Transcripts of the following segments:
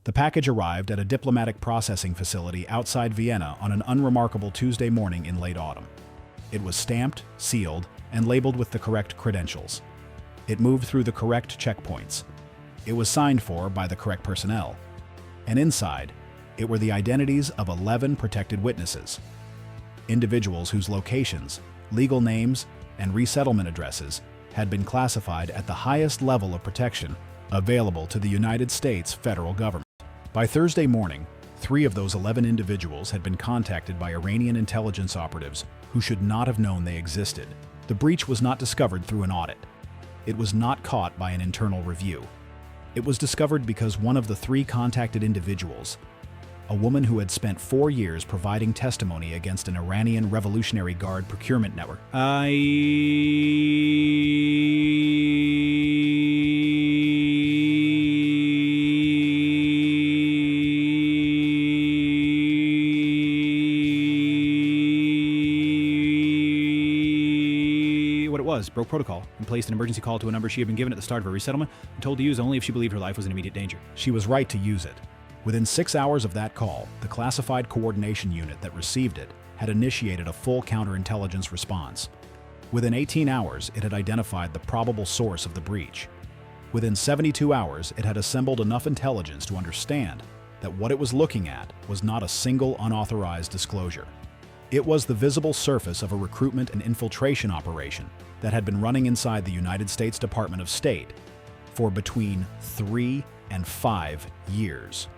The package arrived at a diplomatic processing facility outside Vienna on an unremarkable Tuesday morning in late autumn. It was stamped, sealed, and labeled with the correct credentials. It moved through the correct checkpoints. It was signed for by the correct personnel. And inside, it were the identities of 11 protected witnesses. Individuals whose locations, legal names, and resettlement addresses had been classified at the highest level of protection available to the United States federal government. By Thursday morning, 3 of those 11 individuals had been contacted by Iranian intelligence operatives who should not have known they existed. The breach was not discovered through an audit. It was not caught by an internal review. It was discovered because one of the 3 contacted individuals, a woman who had spent 4 years providing testimony against an Iranian Revolutionary Guard procurement network. Broke protocol and placed an emergency call to a number she had been given at the start of her resettlement and told to use only if she believed her life was in immediate danger. She was right to use it. Within 6 hours of that call, the classified coordination unit that received it had initiated a full counterintelligence response. Within 18 hours, it had identified the probable source of the breach. Within 72 hours, it had assembled enough intelligence to understand that what it was looking at was not a single unauthorized disclosure. It was the visible surface of a recruitment and infiltration operation that had been running inside the United States Department of State for between 3 and 5 years.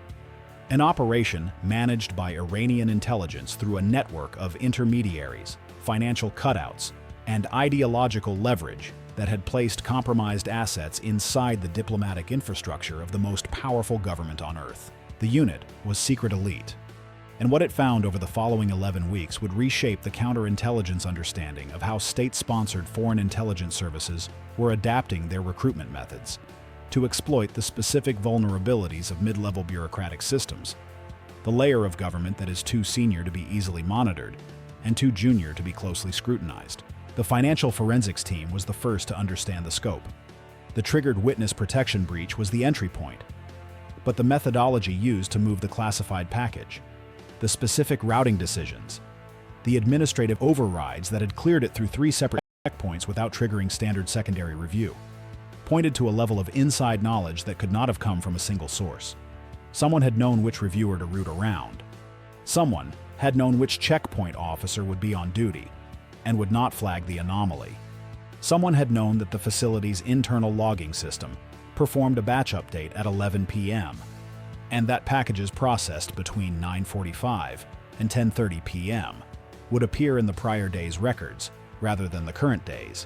An operation managed by Iranian intelligence through a network of intermediaries, financial cutouts, and ideological leverage that had placed compromised assets inside the diplomatic infrastructure of the most powerful government on Earth. The unit was Secret Elite, and what it found over the following 11 weeks would reshape the counterintelligence understanding of how state-sponsored foreign intelligence services were adapting their recruitment methods to exploit the specific vulnerabilities of mid-level bureaucratic systems, the layer of government that is too senior to be easily monitored and too junior to be closely scrutinized. The financial forensics team was the first to understand the scope. The triggered witness protection breach was the entry point, but the methodology used to move the classified package, the specific routing decisions, the administrative overrides that had cleared it through 3 separate checkpoints without triggering standard secondary review, pointed to a level of inside knowledge that could not have come from a single source. Someone had known which reviewer to route around. Someone had known which checkpoint officer would be on duty and would not flag the anomaly. Someone had known that the facility's internal logging system performed a batch update at 11 p.m., and that packages processed between 9:45 and 10:30 p.m. would appear in the prior day's records rather than the current day's,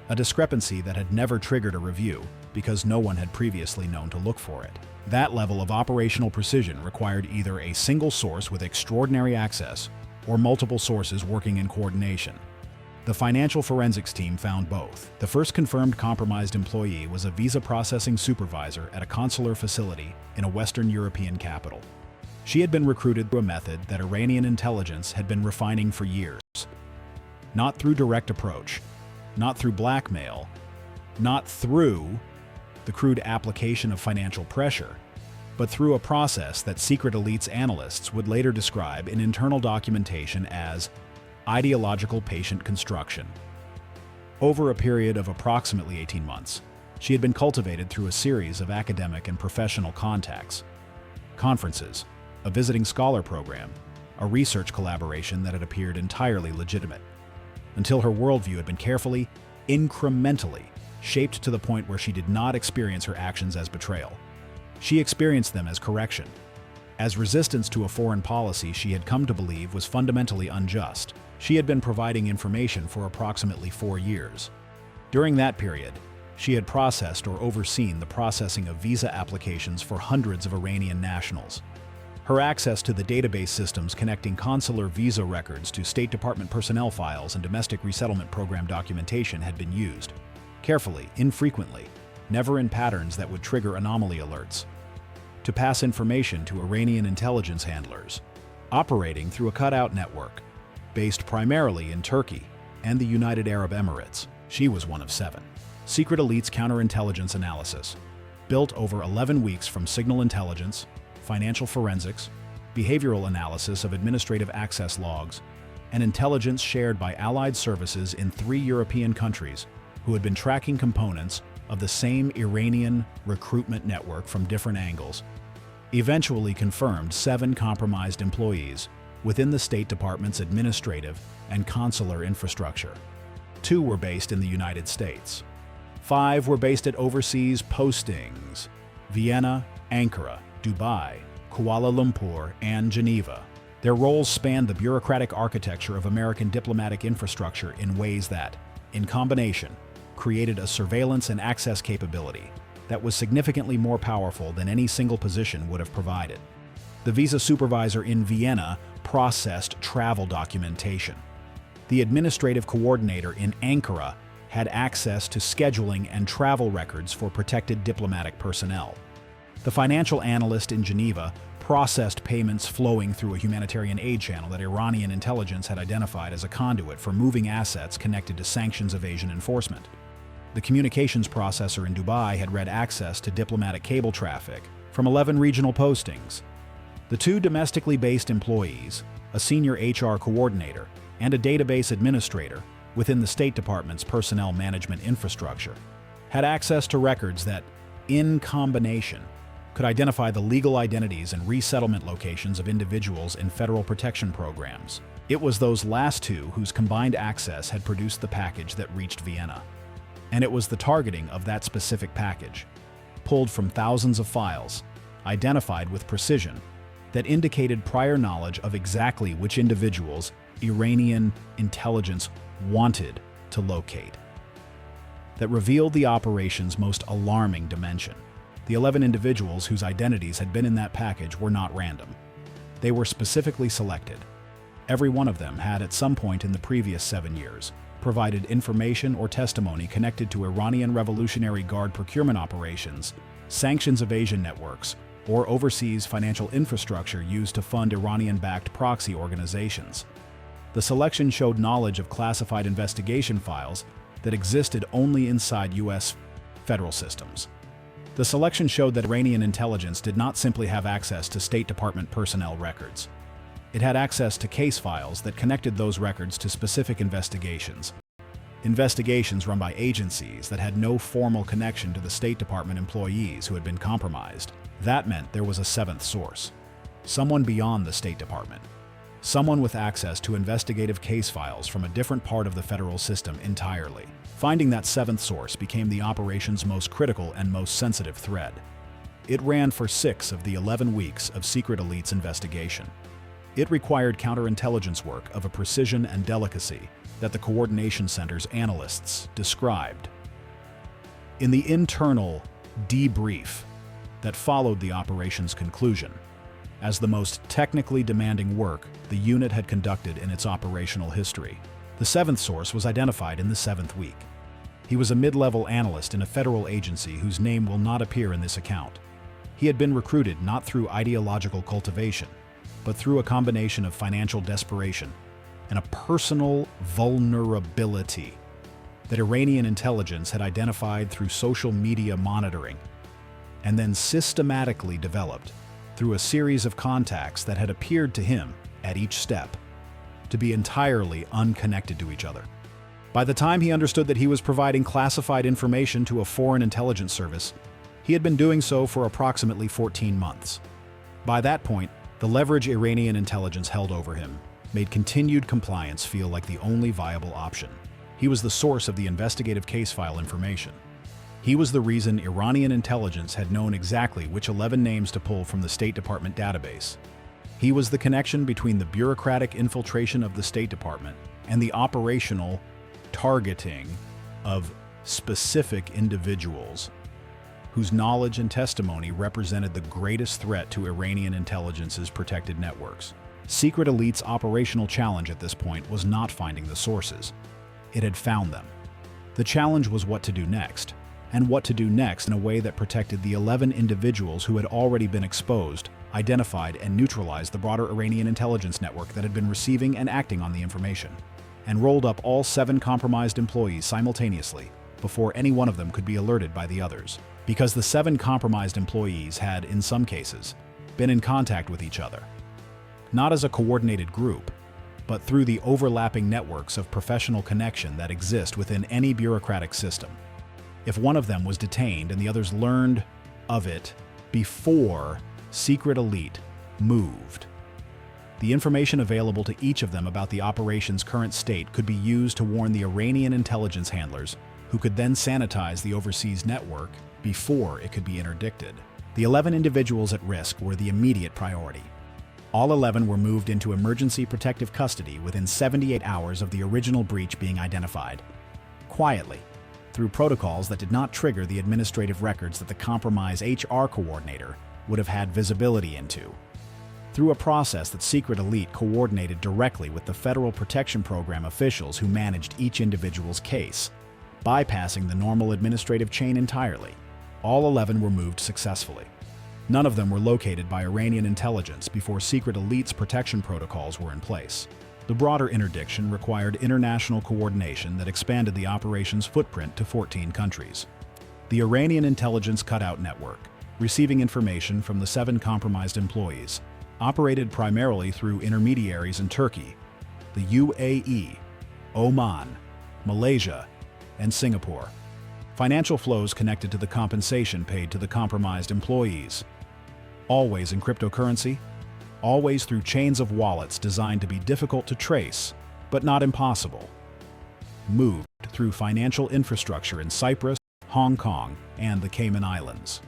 a discrepancy that had never triggered a review because no one had previously known to look for it. That level of operational precision required either a single source with extraordinary access or multiple sources working in coordination. The financial forensics team found both. The first confirmed compromised employee was a visa processing supervisor at a consular facility in a Western European capital. She had been recruited through a method that Iranian intelligence had been refining for years. Not through direct approach, not through blackmail, not through the crude application of financial pressure, but through a process that Secret Elite's analysts would later describe in internal documentation as ideological patient construction. Over a period of approximately 18 months, she had been cultivated through a series of academic and professional contacts, conferences, a visiting scholar program, a research collaboration that had appeared entirely legitimate, until her worldview had been carefully, incrementally, shaped to the point where she did not experience her actions as betrayal. She experienced them as correction, as resistance to a foreign policy she had come to believe was fundamentally unjust. She had been providing information for approximately 4 years. During that period, she had processed or overseen the processing of visa applications for hundreds of Iranian nationals. Her access to the database systems connecting consular visa records to State Department personnel files and domestic resettlement program documentation had been used, carefully, infrequently, never in patterns that would trigger anomaly alerts, to pass information to Iranian intelligence handlers, operating through a cutout network, based primarily in Turkey and the United Arab Emirates. She was one of 7. Secret Elite's counterintelligence analysis, built over 11 weeks from signal intelligence, financial forensics, behavioral analysis of administrative access logs, and intelligence shared by allied services in 3 European countries who had been tracking components of the same Iranian recruitment network from different angles, eventually confirmed 7 compromised employees within the State Department's administrative and consular infrastructure. 2 were based in the United States. 5 were based at overseas postings: Vienna, Ankara, Dubai, Kuala Lumpur, and Geneva. Their roles spanned the bureaucratic architecture of American diplomatic infrastructure in ways that, in combination, created a surveillance and access capability that was significantly more powerful than any single position would have provided. The visa supervisor in Vienna processed travel documentation. The administrative coordinator in Ankara had access to scheduling and travel records for protected diplomatic personnel. The financial analyst in Geneva processed payments flowing through a humanitarian aid channel that Iranian intelligence had identified as a conduit for moving assets connected to sanctions evasion enforcement. The communications processor in Dubai had read access to diplomatic cable traffic from 11 regional postings. The 2 domestically based employees, a senior HR coordinator, and a database administrator within the State Department's personnel management infrastructure, had access to records that, in combination, could identify the legal identities and resettlement locations of individuals in federal protection programs. It was those last 2 whose combined access had produced the package that reached Vienna. And it was the targeting of that specific package, pulled from thousands of files, identified with precision, that indicated prior knowledge of exactly which individuals Iranian intelligence wanted to locate, that revealed the operation's most alarming dimension. The 11 individuals whose identities had been in that package were not random. They were specifically selected. Every one of them had, at some point in the previous 7 years, provided information or testimony connected to Iranian Revolutionary Guard procurement operations, sanctions evasion networks, or overseas financial infrastructure used to fund Iranian-backed proxy organizations. The selection showed knowledge of classified investigation files that existed only inside U.S. federal systems. The selection showed that Iranian intelligence did not simply have access to State Department personnel records. It had access to case files that connected those records to specific investigations. Investigations run by agencies that had no formal connection to the State Department employees who had been compromised. That meant there was a 7th source. Someone beyond the State Department. Someone with access to investigative case files from a different part of the federal system entirely. Finding that 7th source became the operation's most critical and most sensitive thread. It ran for 6 of the 11 weeks of Secret Elite's investigation. It required counterintelligence work of a precision and delicacy that the Coordination Center's analysts described. In the internal debrief that followed the operation's conclusion, as the most technically demanding work the unit had conducted in its operational history, the 7th source was identified in the 7th week. He was a mid-level analyst in a federal agency whose name will not appear in this account. He had been recruited not through ideological cultivation, but through a combination of financial desperation and a personal vulnerability that Iranian intelligence had identified through social media monitoring, and then systematically developed through a series of contacts that had appeared to him, at each step, to be entirely unconnected to each other. By the time he understood that he was providing classified information to a foreign intelligence service, he had been doing so for approximately 14 months. By that point, the leverage Iranian intelligence held over him made continued compliance feel like the only viable option. He was the source of the investigative case file information. He was the reason Iranian intelligence had known exactly which 11 names to pull from the State Department database. He was the connection between the bureaucratic infiltration of the State Department and the operational targeting of specific individuals whose knowledge and testimony represented the greatest threat to Iranian intelligence's protected networks. Secret Elite's operational challenge at this point was not finding the sources. It had found them. The challenge was what to do next, and what to do next in a way that protected the 11 individuals who had already been exposed, identified, and neutralized the broader Iranian intelligence network that had been receiving and acting on the information, and rolled up all 7 compromised employees simultaneously before any one of them could be alerted by the others. Because the 7 compromised employees had, in some cases, been in contact with each other. Not as a coordinated group, but through the overlapping networks of professional connection that exist within any bureaucratic system. If one of them was detained and the others learned of it before secret elite moved, the information available to each of them about the operation's current state could be used to warn the Iranian intelligence handlers, who could then sanitize the overseas network before it could be interdicted. The 11 individuals at risk were the immediate priority. All 11 were moved into emergency protective custody within 78 hours of the original breach being identified, quietly, through protocols that did not trigger the administrative records that the compromise HR coordinator would have had visibility into. Through a process that Secret Elite coordinated directly with the Federal Protection Program officials who managed each individual's case, bypassing the normal administrative chain entirely, all 11 were moved successfully. None of them were located by Iranian intelligence before Secret Elite's protection protocols were in place. The broader interdiction required international coordination that expanded the operation's footprint to 14 countries. The Iranian intelligence cutout network, receiving information from the 7 compromised employees, operated primarily through intermediaries in Turkey, the UAE, Oman, Malaysia, and Singapore. Financial flows connected to the compensation paid to the compromised employees, always in cryptocurrency, always through chains of wallets designed to be difficult to trace, but not impossible, moved through financial infrastructure in Cyprus, Hong Kong, and the Cayman Islands.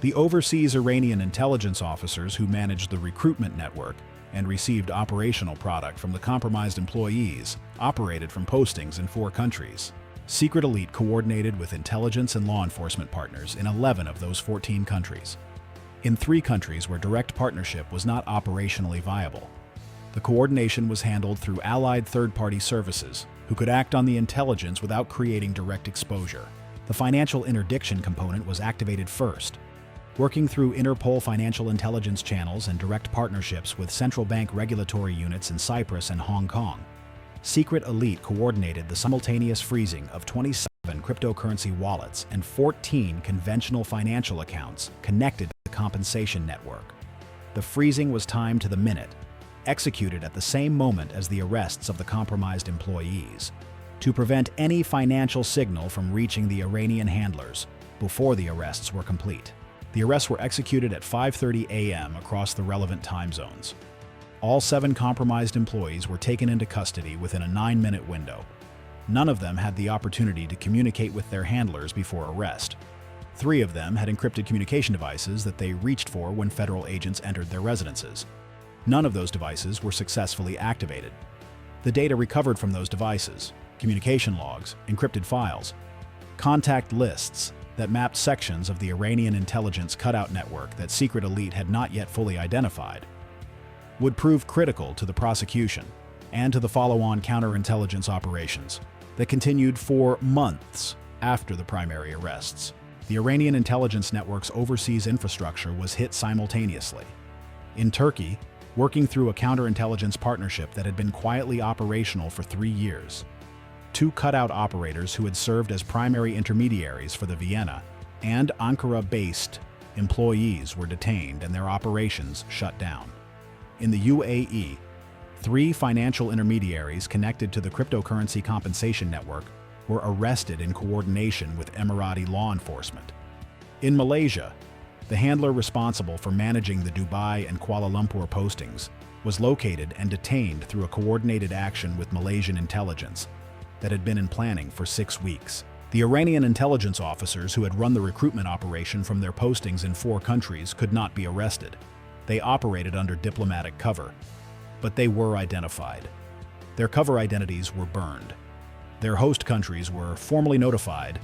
The overseas Iranian intelligence officers who managed the recruitment network and received operational product from the compromised employees operated from postings in 4 countries. Secret Elite coordinated with intelligence and law enforcement partners in 11 of those 14 countries. In 3 countries where direct partnership was not operationally viable, the coordination was handled through allied third-party services who could act on the intelligence without creating direct exposure. The financial interdiction component was activated first, working through Interpol financial intelligence channels and direct partnerships with central bank regulatory units in Cyprus and Hong Kong. Secret Elite coordinated the simultaneous freezing of 27 cryptocurrency wallets and 14 conventional financial accounts connected to the compensation network. The freezing was timed to the minute, executed at the same moment as the arrests of the compromised employees, to prevent any financial signal from reaching the Iranian handlers before the arrests were complete. The arrests were executed at 5:30 a.m. across the relevant time zones. All 7 compromised employees were taken into custody within a 9-minute window. None of them had the opportunity to communicate with their handlers before arrest. 3 of them had encrypted communication devices that they reached for when federal agents entered their residences. None of those devices were successfully activated. The data recovered from those devices, communication logs, encrypted files, contact lists that mapped sections of the Iranian intelligence cutout network that Secret Elite had not yet fully identified, would prove critical to the prosecution and to the follow-on counterintelligence operations that continued for months after the primary arrests. The Iranian intelligence network's overseas infrastructure was hit simultaneously. In Turkey, working through a counterintelligence partnership that had been quietly operational for 3 years, 2 cutout operators who had served as primary intermediaries for the Vienna and Ankara-based employees were detained and their operations shut down. In the UAE, 3 financial intermediaries connected to the cryptocurrency compensation network were arrested in coordination with Emirati law enforcement. In Malaysia, the handler responsible for managing the Dubai and Kuala Lumpur postings was located and detained through a coordinated action with Malaysian intelligence that had been in planning for 6 weeks. The Iranian intelligence officers who had run the recruitment operation from their postings in 4 countries could not be arrested. They operated under diplomatic cover, but they were identified. Their cover identities were burned. Their host countries were formally notified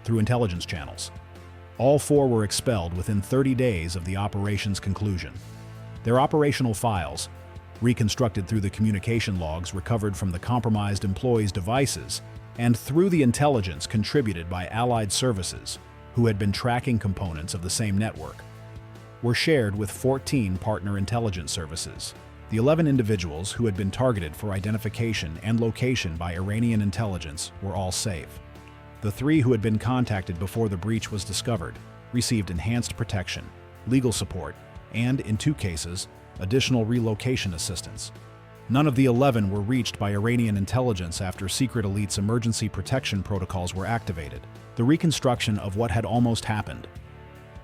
through intelligence channels. All 4 were expelled within 30 days of the operation's conclusion. Their operational files, reconstructed through the communication logs recovered from the compromised employees' devices and through the intelligence contributed by allied services who had been tracking components of the same network, were shared with 14 partner intelligence services. The 11 individuals who had been targeted for identification and location by Iranian intelligence were all safe. The 3 who had been contacted before the breach was discovered received enhanced protection, legal support, and, in 2 cases, additional relocation assistance. None of the 11 were reached by Iranian intelligence after secret elite's emergency protection protocols were activated. The reconstruction of what had almost happened.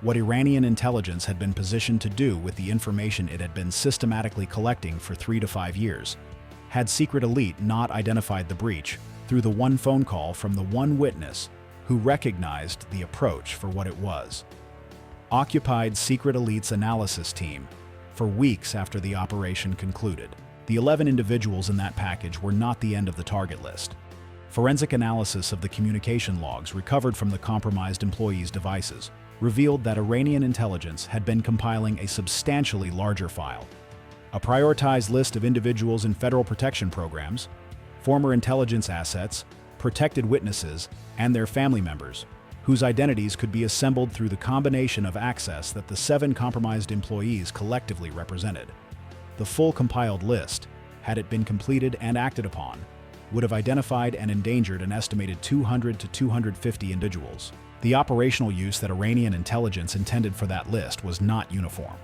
What Iranian intelligence had been positioned to do with the information it had been systematically collecting for 3 to 5 years. Had secret elite not identified the breach through the one phone call from the one witness who recognized the approach for what it was. Occupied secret elite's analysis team for weeks after the operation concluded. The 11 individuals in that package were not the end of the target list. Forensic analysis of the communication logs recovered from the compromised employees' devices revealed that Iranian intelligence had been compiling a substantially larger file. A prioritized list of individuals in federal protection programs, former intelligence assets, protected witnesses, and their family members, whose identities could be assembled through the combination of access that the 7 compromised employees collectively represented. The full compiled list, had it been completed and acted upon, would have identified and endangered an estimated 200 to 250 individuals. The operational use that Iranian intelligence intended for that list was not uniform.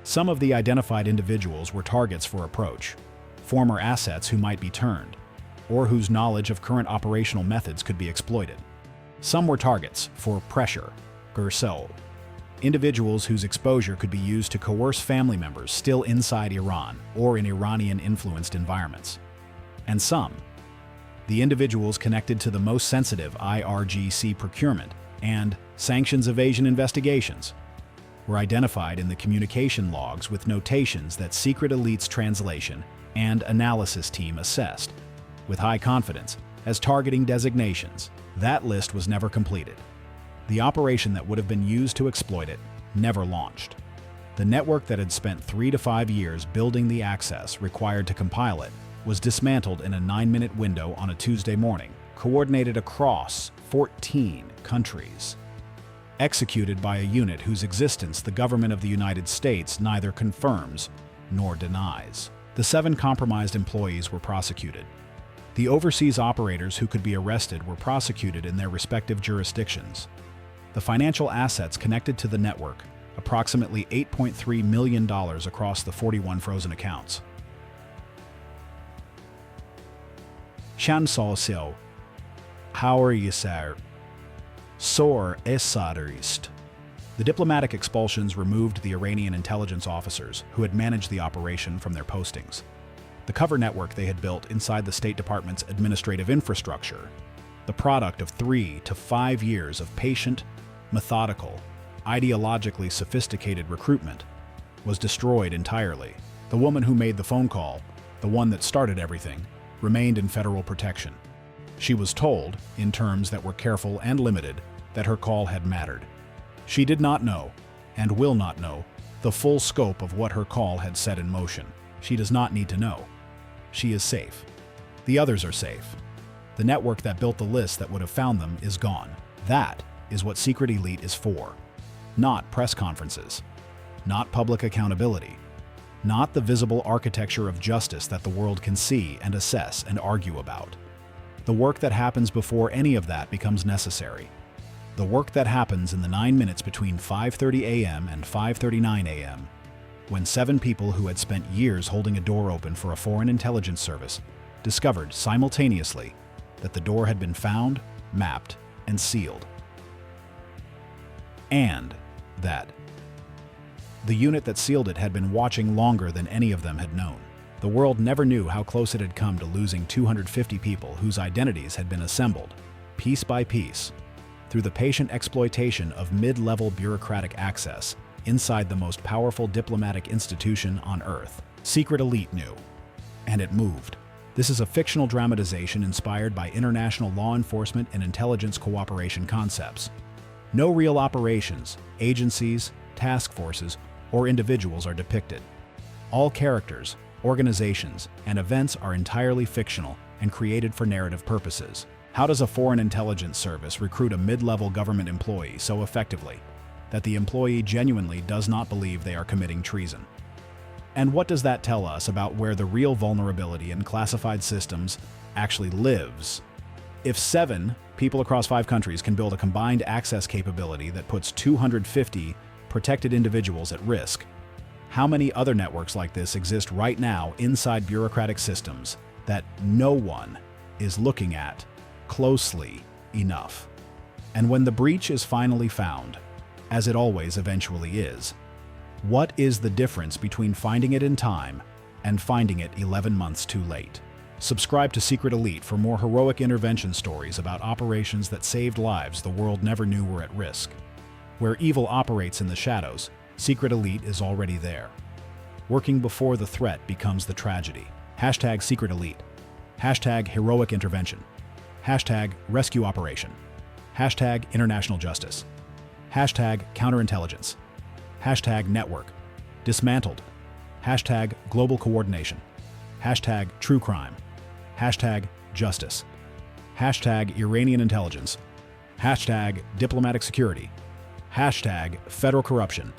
Some of the identified individuals were targets for approach, former assets who might be turned, or whose knowledge of current operational methods could be exploited. Some were targets for pressure, gersel, individuals whose exposure could be used to coerce family members still inside Iran or in Iranian-influenced environments. And some, the individuals connected to the most sensitive IRGC procurement and sanctions evasion investigations, were identified in the communication logs with notations that secret elite's translation and analysis team assessed, with high confidence, as targeting designations. That list was never completed. The operation that would have been used to exploit it never launched. The network that had spent 3 to 5 years building the access required to compile it was dismantled in a 9-minute window on a Tuesday morning, coordinated across 14 countries. Executed by a unit whose existence the government of the United States neither confirms nor denies. The 7 compromised employees were prosecuted. The overseas operators who could be arrested were prosecuted in their respective jurisdictions. The financial assets connected to the network, approximately $8.3 million across the 41 frozen accounts. Shan Sao Seo, how are you, sir? Sor Esaderist. The diplomatic expulsions removed the Iranian intelligence officers who had managed the operation from their postings. The cover network they had built inside the State Department's administrative infrastructure, the product of 3 to 5 years of patient, methodical, ideologically sophisticated recruitment, was destroyed entirely. The woman who made the phone call, the one that started everything, remained in federal protection. She was told, in terms that were careful and limited, that her call had mattered. She did not know, and will not know, the full scope of what her call had set in motion. She does not need to know. She is safe. The others are safe. The network that built the list that would have found them is gone. That is what Secret Elite is for. Not press conferences. Not public accountability. Not the visible architecture of justice that the world can see and assess and argue about. The work that happens before any of that becomes necessary. The work that happens in the 9 minutes between 5:30 a.m. and 5:39 a.m., when 7 people who had spent years holding a door open for a foreign intelligence service discovered simultaneously that the door had been found, mapped, and sealed. And that the unit that sealed it had been watching longer than any of them had known. The world never knew how close it had come to losing 250 people whose identities had been assembled, piece by piece, through the patient exploitation of mid-level bureaucratic access inside the most powerful diplomatic institution on Earth. Secret Elite knew, and it moved. This is a fictional dramatization inspired by international law enforcement and intelligence cooperation concepts. No real operations, agencies, task forces, or individuals are depicted. All characters, organizations, and events are entirely fictional and created for narrative purposes. How does a foreign intelligence service recruit a mid-level government employee so effectively that the employee genuinely does not believe they are committing treason? And what does that tell us about where the real vulnerability in classified systems actually lives? If 7 people across 5 countries can build a combined access capability that puts 250 protected individuals at risk, How many other networks like this exist right now inside bureaucratic systems that no one is looking at closely enough? And when the breach is finally found, as it always eventually is, what is the difference between finding it in time and finding it 11 months too late? Subscribe to Secret Elite for more heroic intervention stories about operations that saved lives the world never knew were at risk. Where evil operates in the shadows, Secret Elite is already there. Working before the threat becomes the tragedy. Hashtag Secret Elite. Hashtag Heroic Intervention. Hashtag Rescue Operation. Hashtag International Justice. Hashtag Counterintelligence. Hashtag Network. Dismantled. Hashtag Global Coordination. Hashtag True Crime. Hashtag Justice. Hashtag Iranian Intelligence. Hashtag Diplomatic Security. Hashtag Federal Corruption.